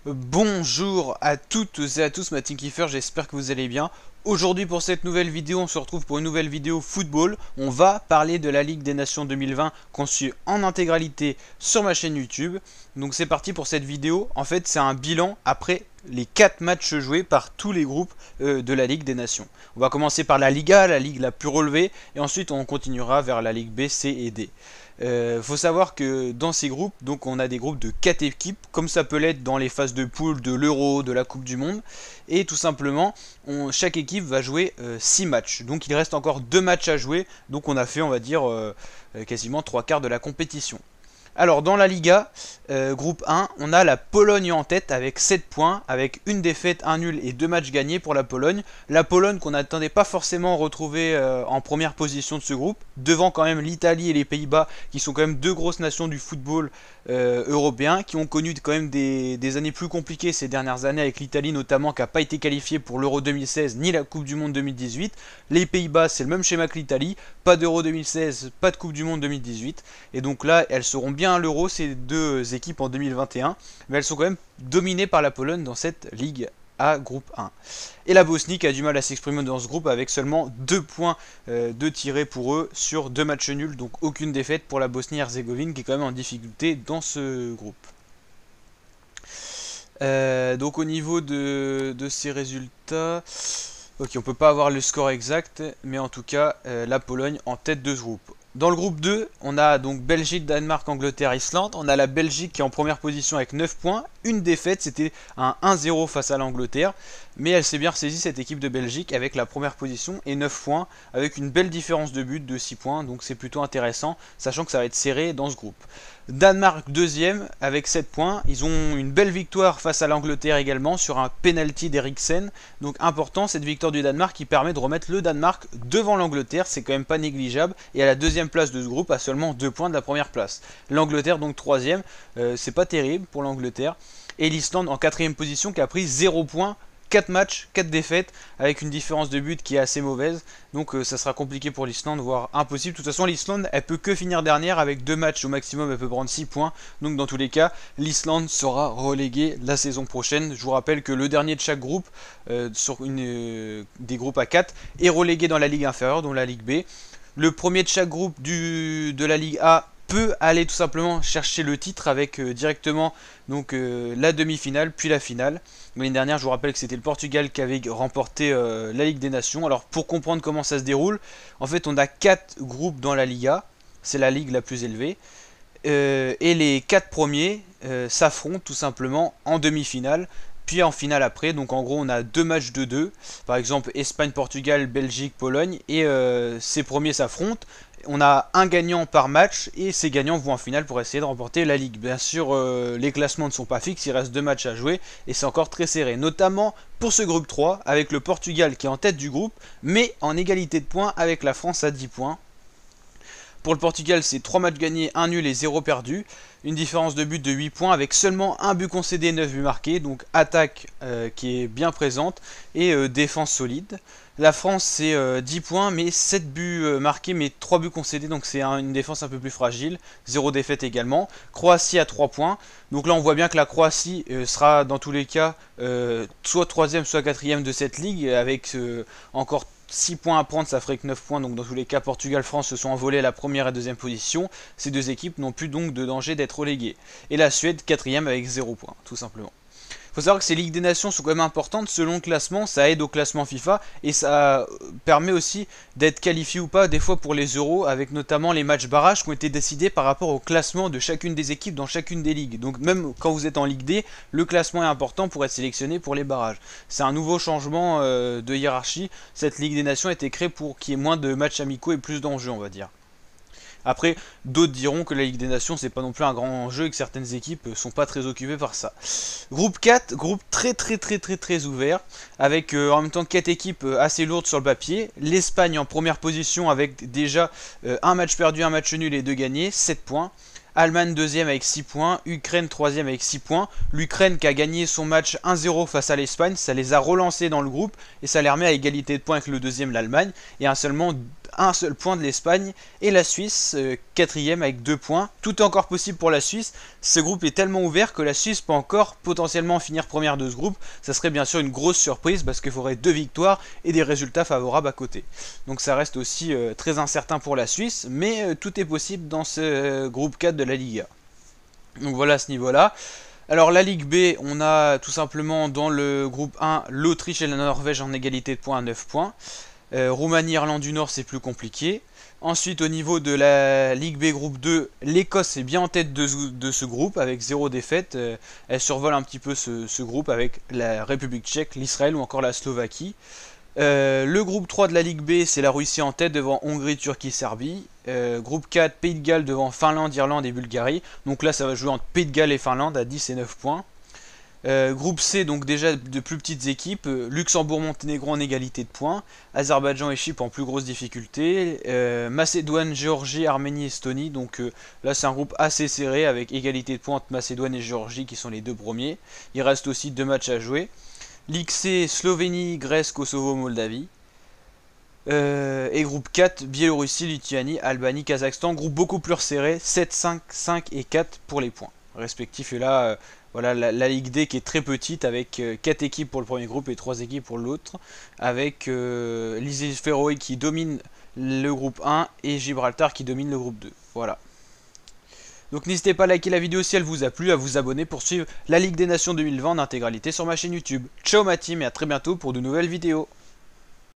Bonjour à toutes et à tous, Team Kiefer, j'espère que vous allez bien. Aujourd'hui pour cette nouvelle vidéo, on se retrouve pour une nouvelle vidéo football. On va parler de la Ligue des Nations 2020 qu'on suit en intégralité sur ma chaîne YouTube. Donc c'est parti pour cette vidéo. En fait c'est un bilan après les 4 matchs joués par tous les groupes de la Ligue des Nations. On va commencer par la Liga, la ligue la plus relevée, et ensuite on continuera vers la Ligue B, C et D. Faut savoir que dans ces groupes, donc on a des groupes de 4 équipes, comme ça peut l'être dans les phases de poule de l'Euro, de la Coupe du Monde, et tout simplement, chaque équipe va jouer 6 matchs. Donc il reste encore 2 matchs à jouer, donc on a fait, on va dire, quasiment 3 quarts de la compétition. Alors dans la Liga, groupe 1, on a la Pologne en tête avec 7 points, avec une défaite, un nul et 2 matchs gagnés pour la Pologne. La Pologne qu'on n'attendait pas forcément retrouver en première position de ce groupe, devant quand même l'Italie et les Pays-Bas, qui sont quand même deux grosses nations du football européen, qui ont connu quand même des années plus compliquées ces dernières années, avec l'Italie notamment, qui n'a pas été qualifiée pour l'Euro 2016 ni la Coupe du Monde 2018. Les Pays-Bas, c'est le même schéma que l'Italie, pas d'Euro 2016, pas de Coupe du Monde 2018, et donc là, elles seront bien à l'Euro, ces deux équipes en 2021, mais elles sont quand même dominées par la Pologne dans cette Ligue A groupe 1. Et la Bosnie qui a du mal à s'exprimer dans ce groupe avec seulement 2 points de tirés pour eux sur 2 matchs nuls, donc aucune défaite pour la Bosnie-Herzégovine qui est quand même en difficulté dans ce groupe. Donc au niveau de ces résultats, ok, on peut pas avoir le score exact, mais en tout cas la Pologne en tête de ce groupe. Dans le groupe 2, on a donc Belgique, Danemark, Angleterre, Islande. On a la Belgique qui est en première position avec 9 points. Une défaite, c'était un 1-0 face à l'Angleterre. Mais elle s'est bien ressaisie cette équipe de Belgique avec la première position et 9 points. Avec une belle différence de but de 6 points. Donc c'est plutôt intéressant, sachant que ça va être serré dans ce groupe. Danemark deuxième avec 7 points. Ils ont une belle victoire face à l'Angleterre également sur un penalty d'Eriksen. Donc important cette victoire du Danemark qui permet de remettre le Danemark devant l'Angleterre. C'est quand même pas négligeable. Et à la deuxième place de ce groupe à seulement 2 points de la première place. L'Angleterre donc troisième. C'est pas terrible pour l'Angleterre. Et l'Islande en quatrième position qui a pris 0 points. 4 matchs, 4 défaites, avec une différence de but qui est assez mauvaise. Donc ça sera compliqué pour l'Islande, voire impossible. De toute façon, l'Islande, elle peut que finir dernière. Avec 2 matchs au maximum, elle peut prendre 6 points. Donc dans tous les cas, l'Islande sera reléguée la saison prochaine. Je vous rappelle que le dernier de chaque groupe, sur des groupes à 4, est relégué dans la Ligue inférieure, dans la Ligue B. Le premier de chaque groupe de la Ligue A peut aller tout simplement chercher le titre avec directement donc la demi-finale puis la finale. L'année dernière, je vous rappelle que c'était le Portugal qui avait remporté la Ligue des Nations. Alors pour comprendre comment ça se déroule, en fait on a 4 groupes dans la Liga, c'est la ligue la plus élevée, et les 4 premiers s'affrontent tout simplement en demi-finale. Puis en finale après, donc en gros on a 2 matchs de 2, par exemple Espagne, Portugal, Belgique, Pologne, et ces premiers s'affrontent. On a un gagnant par match et ces gagnants vont en finale pour essayer de remporter la Ligue. Bien sûr, les classements ne sont pas fixes, il reste 2 matchs à jouer et c'est encore très serré. Notamment pour ce groupe 3 avec le Portugal qui est en tête du groupe, mais en égalité de points avec la France à 10 points. Pour le Portugal, c'est 3 matchs gagnés, 1 nul et 0 perdu. Une différence de but de 8 points avec seulement un but concédé, 9 buts marqués. Donc attaque qui est bien présente et défense solide. La France, c'est 10 points, mais 7 buts marqués, mais 3 buts concédés. Donc c'est une défense un peu plus fragile. 0 défaite également. Croatie à 3 points. Donc là, on voit bien que la Croatie sera dans tous les cas soit 3ème, soit 4ème de cette ligue. Avec encore 6 points à prendre, ça ferait que 9 points. Donc dans tous les cas, Portugal, France se sont envolés à la première et deuxième position. Ces deux équipes n'ont plus donc de danger d'être reléguées. Et la Suède, 4ème avec 0 points, tout simplement. Il faut savoir que ces Ligues des Nations sont quand même importantes selon le classement, ça aide au classement FIFA et ça permet aussi d'être qualifié ou pas des fois pour les euros avec notamment les matchs barrages qui ont été décidés par rapport au classement de chacune des équipes dans chacune des ligues. Donc même quand vous êtes en Ligue D, le classement est important pour être sélectionné pour les barrages. C'est un nouveau changement de hiérarchie, cette Ligue des Nations a été créée pour qu'il y ait moins de matchs amicaux et plus d'enjeux on va dire. Après, d'autres diront que la Ligue des Nations, c'est pas non plus un grand enjeu et que certaines équipes sont pas très occupées par ça. Groupe 4, groupe très ouvert, avec en même temps 4 équipes assez lourdes sur le papier. L'Espagne en première position avec déjà un match perdu, un match nul et 2 gagnés, 7 points. Allemagne deuxième avec 6 points, Ukraine troisième avec 6 points. L'Ukraine qui a gagné son match 1-0 face à l'Espagne, ça les a relancés dans le groupe et ça les remet à égalité de points avec le deuxième, l'Allemagne, et à seulement un seul point de l'Espagne, et la Suisse, quatrième avec 2 points. Tout est encore possible pour la Suisse. Ce groupe est tellement ouvert que la Suisse peut encore potentiellement finir première de ce groupe. Ça serait bien sûr une grosse surprise parce qu'il faudrait 2 victoires et des résultats favorables à côté. Donc ça reste aussi très incertain pour la Suisse, mais tout est possible dans ce groupe 4 de la Liga. Donc voilà à ce niveau-là. Alors la Ligue B, on a tout simplement dans le groupe 1 l'Autriche et la Norvège en égalité de points à 9 points. Roumanie, Irlande du Nord, c'est plus compliqué. Ensuite, au niveau de la Ligue B groupe 2, l'Écosse est bien en tête de ce groupe avec 0 défaite. Elle survole un petit peu ce groupe avec la République tchèque, l'Israël ou encore la Slovaquie. Le groupe 3 de la Ligue B, c'est la Russie en tête devant Hongrie, Turquie, Serbie. Groupe 4, Pays de Galles devant Finlande, Irlande et Bulgarie. Donc là, ça va jouer entre Pays de Galles et Finlande à 10 et 9 points. Groupe C, donc déjà de plus petites équipes. Luxembourg, Monténégro en égalité de points. Azerbaïdjan et Chypre en plus grosse difficulté. Macédoine, Géorgie, Arménie, Estonie. Donc là, c'est un groupe assez serré avec égalité de points entre Macédoine et Géorgie qui sont les 2 premiers. Il reste aussi 2 matchs à jouer. Ligue C, Slovénie, Grèce, Kosovo, Moldavie. Et groupe 4, Biélorussie, Lituanie, Albanie, Kazakhstan. Groupe beaucoup plus resserré, 7, 5, 5 et 4 pour les points respectifs. Et là, voilà la Ligue D qui est très petite avec 4 équipes pour le premier groupe et 3 équipes pour l'autre. Avec les îles Féroé qui dominent le groupe 1 et Gibraltar qui domine le groupe 2. Voilà. Donc n'hésitez pas à liker la vidéo si elle vous a plu, à vous abonner pour suivre la Ligue des Nations 2020 en intégralité sur ma chaîne YouTube. Ciao ma team et à très bientôt pour de nouvelles vidéos.